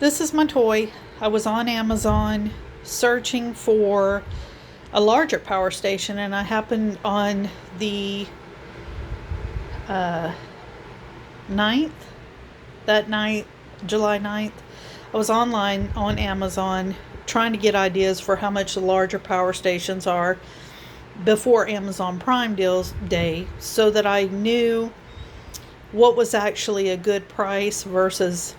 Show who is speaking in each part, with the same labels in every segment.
Speaker 1: This is my toy. I was on Amazon searching for a larger power station, and I happened on the 9th, that night, July 9th. I was online on Amazon trying to get ideas for how much the larger power stations are before Amazon Prime Deals Day, so that I knew what was actually a good price versus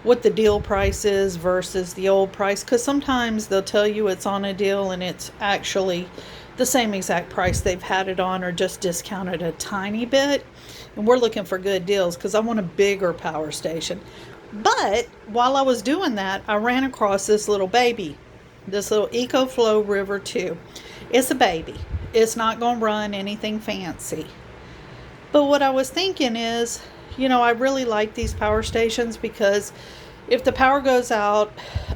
Speaker 1: what the deal price is versus the old price, because sometimes they'll tell you it's on a deal and it's actually the same exact price they've had it on, or just discounted a tiny bit. And we're looking for good deals because I want a bigger power station. But while I was doing that, I ran across this little baby, this little Ecoflow River 2. It's a baby. It's not going to run anything fancy. But what I was thinking is, I really like these power stations because if the power goes out,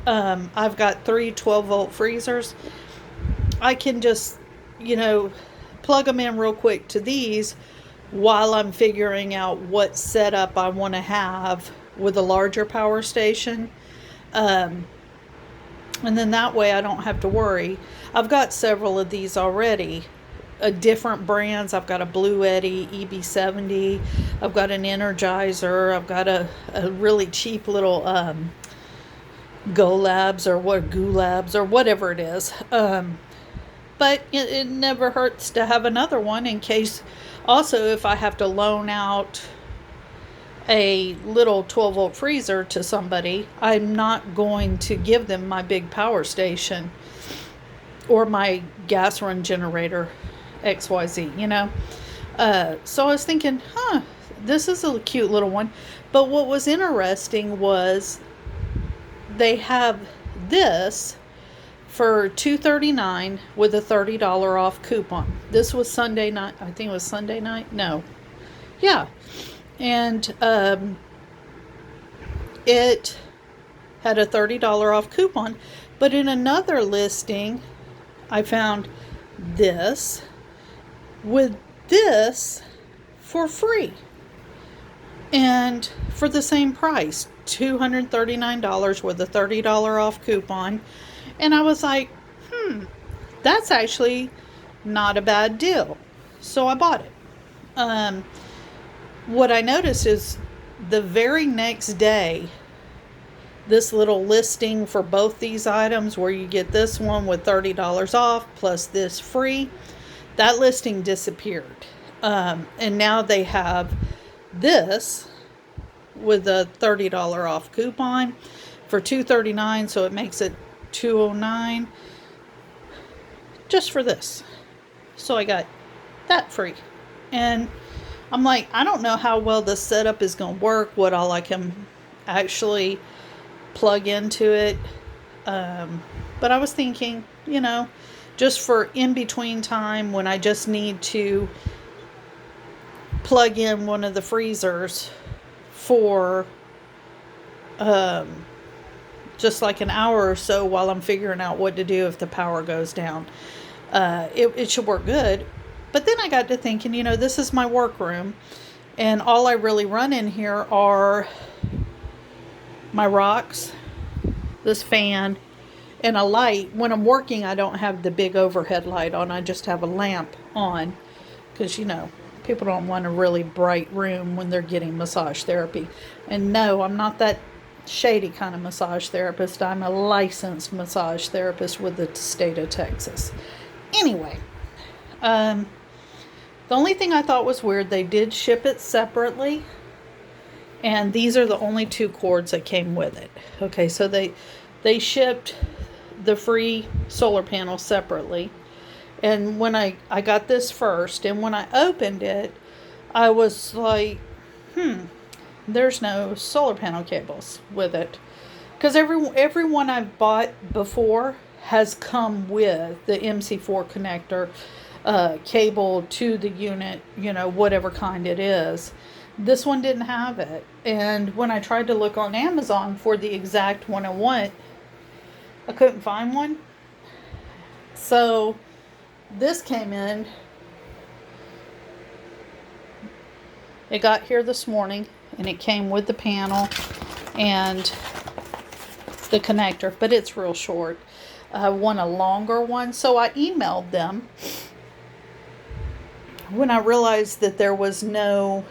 Speaker 1: I've got 3 12-volt freezers. I can just, plug them in real quick to these while I'm figuring out what setup I want to have with a larger power station. And then that way I don't have to worry. I've got several of these already. Different brands. I've got a Blue Eddy EB70. I've got an Energizer. I've got a really cheap little Gulabs or whatever it is. But it never hurts to have another one in case. Also, if I have to loan out a little 12-volt freezer to somebody, I'm not going to give them my big power station or my gas run generator XYZ, So I was thinking, this is a cute little one. But what was interesting was they have this for $2.39 with a $30 off coupon. This was Sunday night. I think it was Sunday night. No. Yeah. And it had a $30 off coupon. But in another listing, I found this with this for free. And for the same price, $239 with a $30 off coupon. And I was like, that's actually not a bad deal. So I bought it. What I noticed is the very next day, this little listing for both these items where you get this one with $30 off plus this free, that listing disappeared. And now they have this with a $30 off coupon for $239, so it makes it $209 just for this. So I got that free. And I'm like, I don't know how well this setup is going to work, what all I can actually plug into it. But I was thinking, just for in between time when I just need to plug in one of the freezers for just like an hour or so while I'm figuring out what to do if the power goes down. It should work good. But then I got to thinking, this is my workroom, and all I really run in here are my rocks, this fan, and a light. When I'm working, I don't have the big overhead light on. I just have a lamp on because, people don't want a really bright room when they're getting massage therapy. And no, I'm not that shady kind of massage therapist. I'm a licensed massage therapist with the state of Texas. Anyway, the only thing I thought was weird, they did ship it separately. And these are the only 2 cords that came with it. Okay, so they shipped the free solar panel separately. And when I got this first, and when I opened it, I was like, there's no solar panel cables with it. Because every one I've bought before has come with the MC4 connector cable to the unit, whatever kind it is. This one didn't have it. And when I tried to look on Amazon for the exact one I want, I couldn't find one. So this came in. It got here this morning, and it came with the panel, and the connector, but it's real short. I want a longer one, so I emailed them when I realized that there was no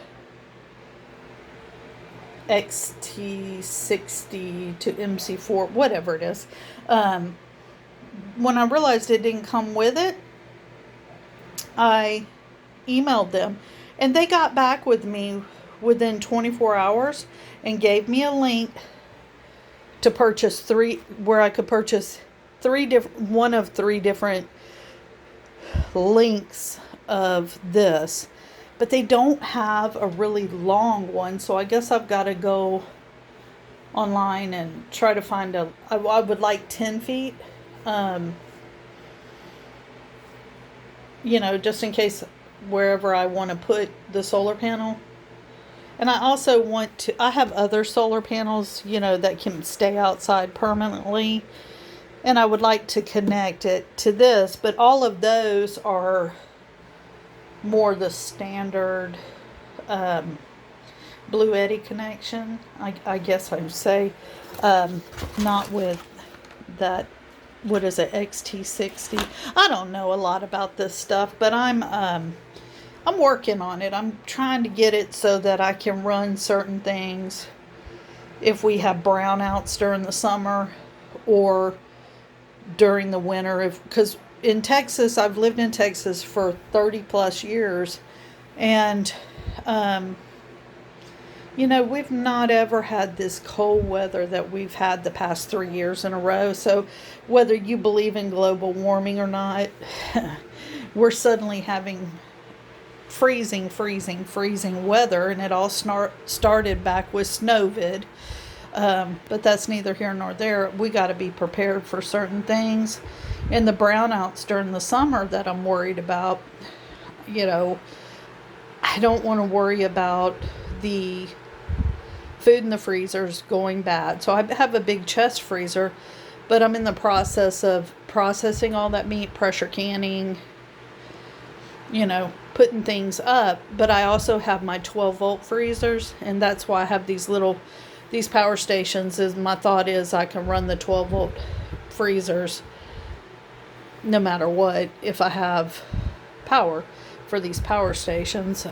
Speaker 1: XT60 to MC4, whatever it is. When I realized it didn't come with it, I emailed them, and they got back with me within 24 hours and gave me a link to purchase where I could purchase one of three different links of this. But they don't have a really long one, so I guess I've got to go online and try to find I would like 10 feet. Just in case wherever I want to put the solar panel. And I also I have other solar panels, that can stay outside permanently. And I would like to connect it to this, but all of those are more the standard Blue Eddy connection, I guess I would say. Not with that, what is it, XT60. I don't know a lot about this stuff, but I'm working on it. I'm trying to get it so that I can run certain things if we have brownouts during the summer or during the winter. Because in Texas, I've lived in Texas for 30 plus years, and we've not ever had this cold weather that we've had the past 3 years in a row. So whether you believe in global warming or not, we're suddenly having freezing weather, and it all started back with snowvid. But that's neither here nor there. We got to be prepared for certain things. And the brownouts during the summer that I'm worried about, I don't want to worry about the food in the freezers going bad. So I have a big chest freezer, but I'm in the process of processing all that meat, pressure canning, putting things up. But I also have my 12-volt freezers, and that's why I have these power stations. My thought is I can run the 12-volt freezers no matter what if I have power for these power stations.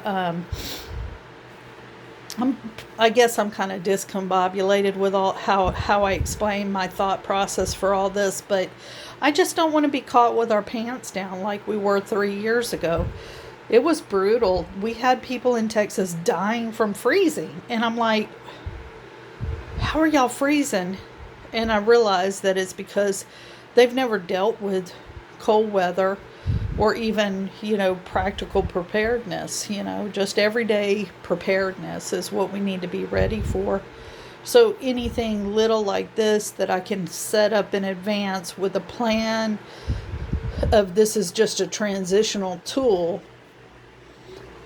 Speaker 1: I guess I'm kind of discombobulated with how I explain my thought process for all this, but I just don't want to be caught with our pants down like we were 3 years ago. It was brutal. We had people in Texas dying from freezing, and I'm like, how are y'all freezing? And I realized that it's because they've never dealt with cold weather or even, practical preparedness. Just everyday preparedness is what we need to be ready for. So anything little like this that I can set up in advance with a plan of this is just a transitional tool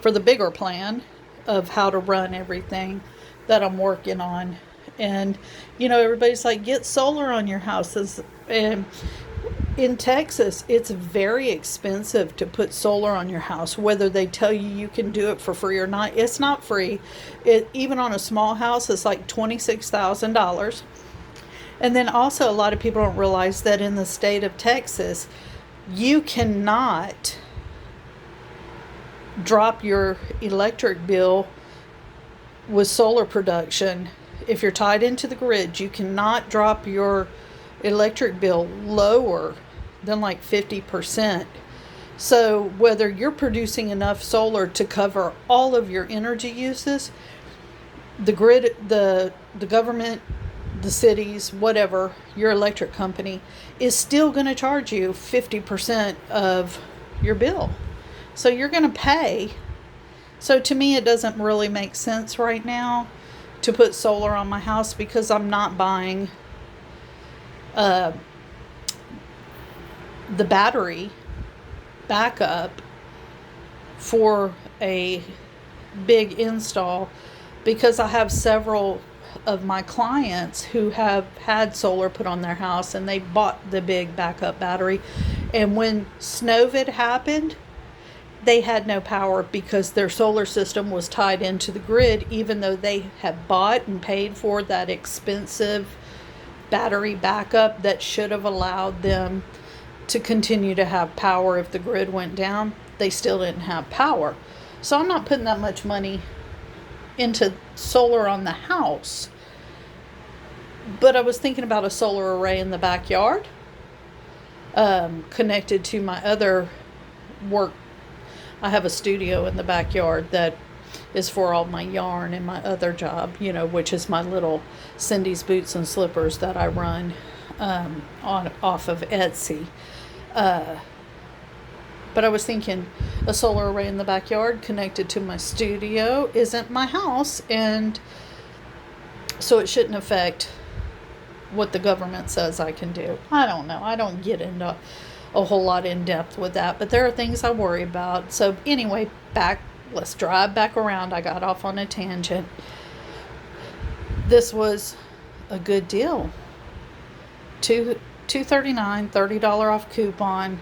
Speaker 1: for the bigger plan of how to run everything that I'm working on. And, everybody's like, get solar on your houses. And in Texas, it's very expensive to put solar on your house. Whether they tell you can do it for free or not, it's not free. Even on a small house, it's like $26,000. And then also, a lot of people don't realize that in the state of Texas, you cannot drop your electric bill with solar production. If you're tied into the grid, you cannot drop your electric bill lower than like 50%. So whether you're producing enough solar to cover all of your energy uses, the grid, the government, the cities, whatever, your electric company is still going to charge you 50% of your bill. So you're going to pay. So to me, it doesn't really make sense right now to put solar on my house because I'm not buying the battery backup for a big install, because I have several of my clients who have had solar put on their house and they bought the big backup battery, and when snowvid happened, they had no power because their solar system was tied into the grid, even though they had bought and paid for that expensive battery backup that should have allowed them to continue to have power if the grid went down. They still didn't have power. So I'm not putting that much money into solar on the house. But I was thinking about a solar array in the backyard, connected to my other work. I have a studio in the backyard that is for all my yarn and my other job, which is my little Cindy's Boots and Slippers that I run off of Etsy. But I was thinking a solar array in the backyard connected to my studio isn't my house, and so it shouldn't affect what the government says I can do. I don't know. I don't get into a whole lot in depth with that, but there are things I worry about. So anyway, let's drive back around. I got off on a tangent. This was a good deal. $239, $30 off coupon,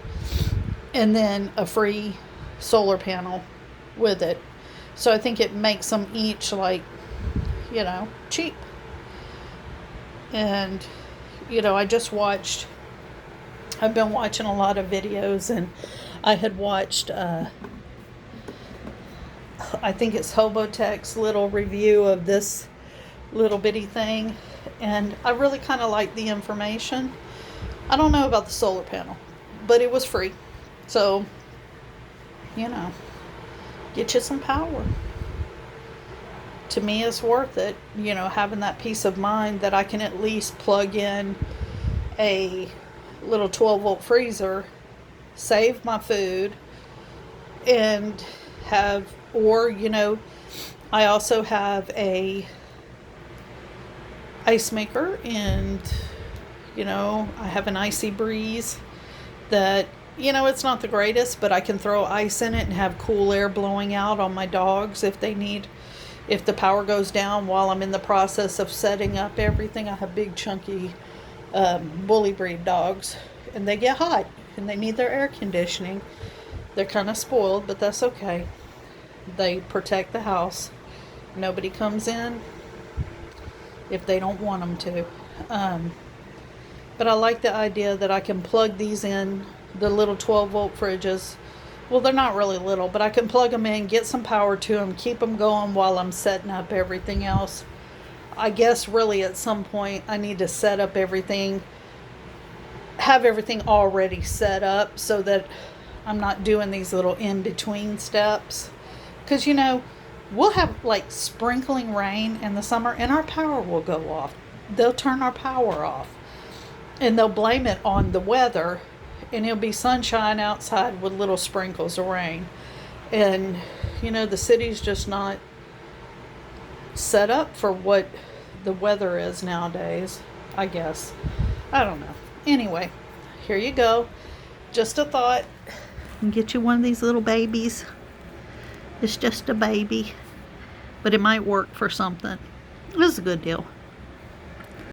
Speaker 1: and then a free solar panel with it. So I think it makes them each cheap. And I've been watching a lot of videos, and I had watched I think it's Hobotech's little review of this little bitty thing, and I really kind of like the information. I don't know about the solar panel, but it was free. So, get you some power. To me, it's worth it, having that peace of mind that I can at least plug in a little 12-volt freezer, save my food, and I also have a ice maker, and, I have an icy breeze that, it's not the greatest, but I can throw ice in it and have cool air blowing out on my dogs if the power goes down while I'm in the process of setting up everything. I have big, chunky bully breed dogs, and they get hot, and they need their air conditioning. They're kind of spoiled, but that's okay. They protect the house. Nobody comes in if they don't want them to. But I like the idea that I can plug these in, the little 12-volt fridges. Well, they're not really little, but I can plug them in, get some power to them, keep them going while I'm setting up everything else. I guess really at some point I need to set up everything, have everything already set up so that I'm not doing these little in-between steps. Because, we'll have sprinkling rain in the summer and our power will go off. They'll turn our power off. And they'll blame it on the weather, and it'll be sunshine outside with little sprinkles of rain. And, the city's just not set up for what the weather is nowadays, I guess. I don't know. Anyway, here you go. Just a thought. And get you one of these little babies. It's just a baby, but it might work for something. This is a good deal.